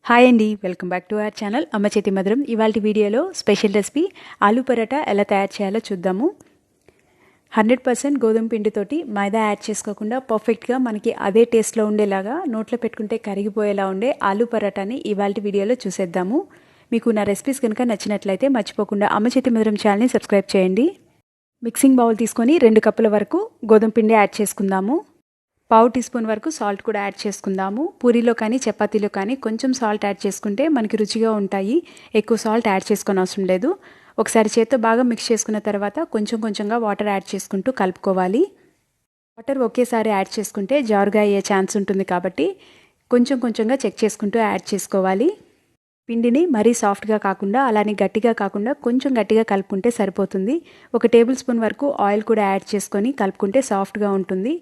Hi అండి, welcome back to our channel అమ్మ చేతి మధురం. ఇవాళ వీడియోలో స్పెషల్ రెసిపీ ఆలూ పరాటా ఎలా తయారు చేయాలో చూద్దాము. 100% గోధుమ పిండితోటి మైదా యాడ్ చేసుకోకుండా పర్ఫెక్ట్గా మనకి అదే టేస్ట్లో ఉండేలాగా నోట్లో పెట్టుకుంటే కరిగిపోయేలా ఉండే ఆలూ పరాటాని ఇవాళ వీడియోలో చూసేద్దాము. మీకు నా రెసిపీస్ కనుక నచ్చినట్లయితే మర్చిపోకుండా అమ్మ చేతి మధురం ఛానల్ని సబ్స్క్రైబ్ చేయండి. మిక్సింగ్ బౌల్ తీసుకొని 2 కప్పుల వరకు గోధుమ పిండి యాడ్ చేసుకుందాము. 1/2 టీ స్పూన్ వరకు సాల్ట్ కూడా యాడ్ చేసుకుందాము. పూరీలో కానీ చపాతీలో కానీ కొంచెం సాల్ట్ యాడ్ చేసుకుంటే మనకి రుచిగా ఉంటాయి. ఎక్కువ సాల్ట్ యాడ్ చేసుకొని అవసరం లేదు. ఒకసారి చేత్తో బాగా మిక్స్ చేసుకున్న తర్వాత కొంచెం కొంచెంగా వాటర్ యాడ్ చేసుకుంటూ కలుపుకోవాలి. వాటర్ ఒకేసారి యాడ్ చేసుకుంటే జారుగా అయ్యే ఛాన్స్ ఉంటుంది కాబట్టి కొంచెం కొంచెంగా చెక్ చేసుకుంటూ యాడ్ చేసుకోవాలి. పిండిని మరీ సాఫ్ట్గా కాకుండా అలానే గట్టిగా కాకుండా కొంచెం గట్టిగా కలుపుకుంటే సరిపోతుంది. 1 టేబుల్ స్పూన్ వరకు ఆయిల్ కూడా యాడ్ చేసుకొని కలుపుకుంటే సాఫ్ట్గా ఉంటుంది.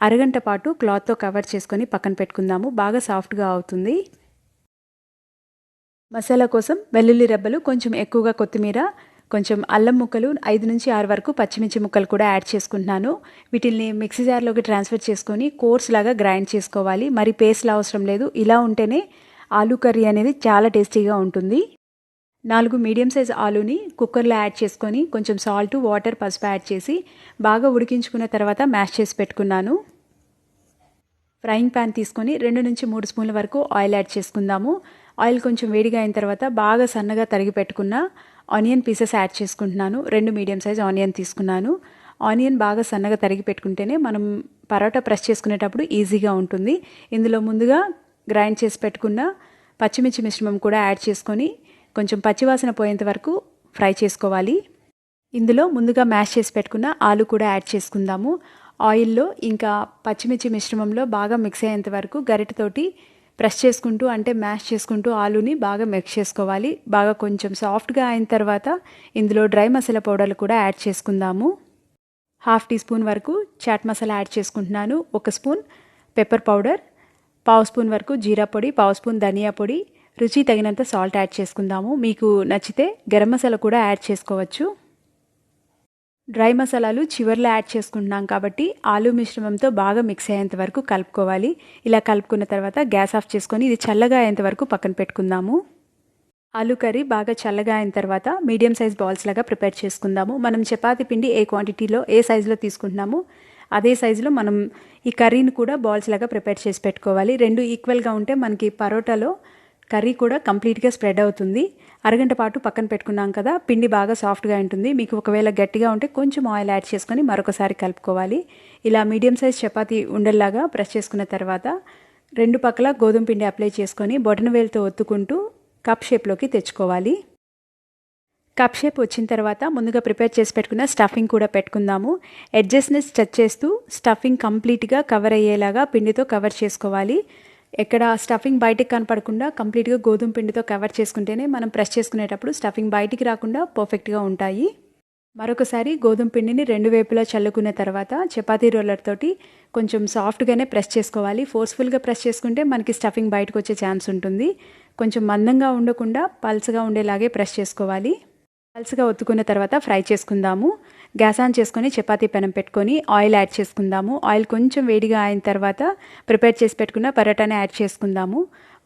అరగంట పాటు క్లాత్తో కవర్ చేసుకొని పక్కన పెట్టుకుందాము. బాగా సాఫ్ట్గా అవుతుంది. మసాలా కోసం వెల్లుల్లి రెబ్బలు, కొంచెం ఎక్కువగా కొత్తిమీర, కొంచెం అల్లం ముక్కలు, 5 నుంచి 6 వరకు పచ్చిమిర్చి ముక్కలు కూడా యాడ్ చేసుకుంటున్నాను. వీటిల్ని మిక్సీ జార్లోకి ట్రాన్స్ఫర్ చేసుకొని కోర్స్ లాగా గ్రైండ్ చేసుకోవాలి. మరి పేస్ట్లా అవసరం లేదు. ఇలా ఉంటేనే ఆలూ కర్రీ అనేది చాలా టేస్టీగా ఉంటుంది. 4 మీడియం సైజ్ ఆలూని కుక్కర్లో యాడ్ చేసుకొని కొంచెం సాల్ట్, వాటర్, పసుపు యాడ్ చేసి బాగా ఉడికించుకున్న తర్వాత మ్యాష్ చేసి పెట్టుకున్నాను. ఫ్రైయింగ్ ప్యాన్ తీసుకొని 2 నుంచి 3 స్పూన్ల వరకు ఆయిల్ యాడ్ చేసుకుందాము. ఆయిల్ కొంచెం వేడిగా అయిన తర్వాత బాగా సన్నగా తరిగి పెట్టుకున్న ఆనియన్ పీసెస్ యాడ్ చేసుకుంటున్నాను. 2 మీడియం సైజ్ ఆనియన్ తీసుకున్నాను. ఆనియన్ బాగా సన్నగా తరిగి పెట్టుకుంటేనే మనం పరోటా ప్రెస్ చేసుకునేటప్పుడు ఈజీగా ఉంటుంది. ఇందులో ముందుగా గ్రైండ్ చేసి పెట్టుకున్న పచ్చిమిర్చి మిశ్రమం కూడా యాడ్ చేసుకొని కొంచెం పచ్చివాసన పోయేంత వరకు ఫ్రై చేసుకోవాలి. ఇందులో ముందుగా మ్యాష్ చేసి పెట్టుకున్న ఆలు కూడా యాడ్ చేసుకుందాము. ఆయిల్లో ఇంకా పచ్చిమిర్చి మిశ్రమంలో బాగా మిక్స్ అయ్యేంత వరకు గరిటెతోటి ప్రెస్ చేసుకుంటూ అంటే మ్యాష్ చేసుకుంటూ ఆలూని బాగా మిక్స్ చేసుకోవాలి. బాగా కొంచెం సాఫ్ట్గా అయిన తర్వాత ఇందులో డ్రై మసాలా పౌడర్లు కూడా యాడ్ చేసుకుందాము. 1/2 టీ స్పూన్ వరకు చాట్ మసాలా యాడ్ చేసుకుంటున్నాను. 1 స్పూన్ పెప్పర్ పౌడర్, 1/2 స్పూన్ వరకు జీరా పొడి, 1/2 స్పూన్ ధనియా పొడి, రుచి తగినంత సాల్ట్ యాడ్ చేసుకుందాము. మీకు నచ్చితే గరం మసాలా కూడా యాడ్ చేసుకోవచ్చు. డ్రై మసాలాలు చివర్లో యాడ్ చేసుకుంటున్నాం కాబట్టి ఆలూ మిశ్రమంతో బాగా మిక్స్ అయ్యేంత వరకు కలుపుకోవాలి. ఇలా కలుపుకున్న తర్వాత గ్యాస్ ఆఫ్ చేసుకొని ఇది చల్లగా అయ్యేంత వరకు పక్కన పెట్టుకుందాము. ఆలూ కర్రీ బాగా చల్లగా అయిన తర్వాత మీడియం సైజ్ బాల్స్ లాగా ప్రిపేర్ చేసుకుందాము. మనం చపాతీ పిండి ఏ క్వాంటిటీలో ఏ సైజులో తీసుకుంటున్నామో అదే సైజులో మనం ఈ కర్రీని కూడా బాల్స్ లాగా ప్రిపేర్ చేసి పెట్టుకోవాలి. 2 ఈక్వల్గా ఉంటే మనకి పరోటాలో కర్రీ కూడా కంప్లీట్గా స్ప్రెడ్ అవుతుంది. అరగంట పాటు పక్కన పెట్టుకున్నాం కదా, పిండి బాగా సాఫ్ట్గా ఉంటుంది. మీకు ఒకవేళ గట్టిగా ఉంటే కొంచెం ఆయిల్ యాడ్ చేసుకొని మరొకసారి కలుపుకోవాలి. ఇలా మీడియం సైజ్ చపాతీ ఉండల్లాగా ప్రెస్ చేసుకున్న తర్వాత 2 పక్కల గోధుమ పిండి అప్లై చేసుకొని బొటనవేలుతో ఒత్తుకుంటూ కప్ షేప్లోకి తెచ్చుకోవాలి. కప్ షేప్ వచ్చిన తర్వాత ముందుగా ప్రిపేర్ చేసి పెట్టుకున్న స్టఫింగ్ కూడా పెట్టుకుందాము. ఎడ్జెస్ని టచ్ చేస్తూ స్టఫింగ్ కంప్లీట్గా కవర్ అయ్యేలాగా పిండితో కవర్ చేసుకోవాలి. ఎక్కడ స్టఫింగ్ బయటికి కనపడకుండా కంప్లీట్గా గోధుమ పిండితో కవర్ చేసుకుంటేనే మనం ప్రెస్ చేసుకునేటప్పుడు స్టఫింగ్ బయటికి రాకుండా పర్ఫెక్ట్గా ఉంటాయి. మరొకసారి గోధుమ పిండిని 2 వైపులా చల్లుకున్న తర్వాత చపాతీ రోలర్ తోటి కొంచెం సాఫ్ట్గానే ప్రెస్ చేసుకోవాలి. ఫోర్స్ఫుల్గా ప్రెస్ చేసుకుంటే మనకి స్టఫింగ్ బయటకు వచ్చే ఛాన్స్ ఉంటుంది. కొంచెం మందంగా ఉండకుండా పల్చగా ఉండేలాగే ప్రెస్ చేసుకోవాలి. పల్చగా ఒత్తుకున్న తర్వాత ఫ్రై చేసుకుందాము. గ్యాస్ ఆన్ చేసుకొని చపాతీ పెనం పెట్టుకొని ఆయిల్ యాడ్ చేసుకుందాము. ఆయిల్ కొంచెం వేడిగా అయిన తర్వాత ప్రిపేర్ చేసి పెట్టుకున్న పరోటాని యాడ్ చేసుకుందాము.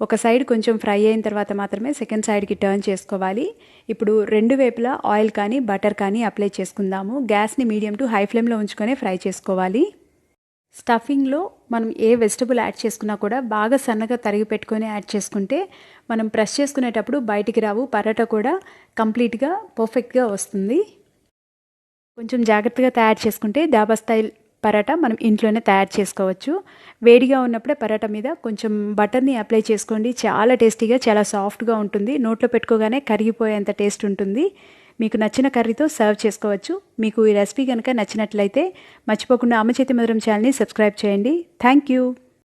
ఒక సైడ్ కొంచెం ఫ్రై అయిన తర్వాత మాత్రమే సెకండ్ సైడ్కి టర్న్ చేసుకోవాలి. ఇప్పుడు 2 వైపులా ఆయిల్ కానీ బటర్ కానీ అప్లై చేసుకుందాము. గ్యాస్ని మీడియం టు హై ఫ్లేమ్లో ఉంచుకొని ఫ్రై చేసుకోవాలి. స్టఫింగ్లో మనం ఏ వెజిటబుల్ యాడ్ చేసుకున్నా కూడా బాగా సన్నగా తరిగి పెట్టుకొని యాడ్ చేసుకుంటే మనం ప్రెస్ చేసుకునేటప్పుడు బయటికి రావు. పరోటా కూడా కంప్లీట్గా పర్ఫెక్ట్గా వస్తుంది. కొంచెం జాగ్రత్తగా తయారు చేసుకుంటే ధాబా స్టైల్ పరోటా మనం ఇంట్లోనే తయారు చేసుకోవచ్చు. వేడిగా ఉన్నప్పుడే పరోటా మీద కొంచెం బటర్ని అప్లై చేసుకోండి. చాలా టేస్టీగా, చాలా సాఫ్ట్గా ఉంటుంది. నోట్లో పెట్టుకోగానే కరిగిపోయేంత టేస్ట్ ఉంటుంది. మీకు నచ్చిన కర్రీతో సర్వ్ చేసుకోవచ్చు. మీకు ఈ రెసిపీ కనుక నచ్చినట్లయితే మర్చిపోకుండా అమ్మ చేతి మధురం ఛానల్ని సబ్స్క్రైబ్ చేయండి. Thank you.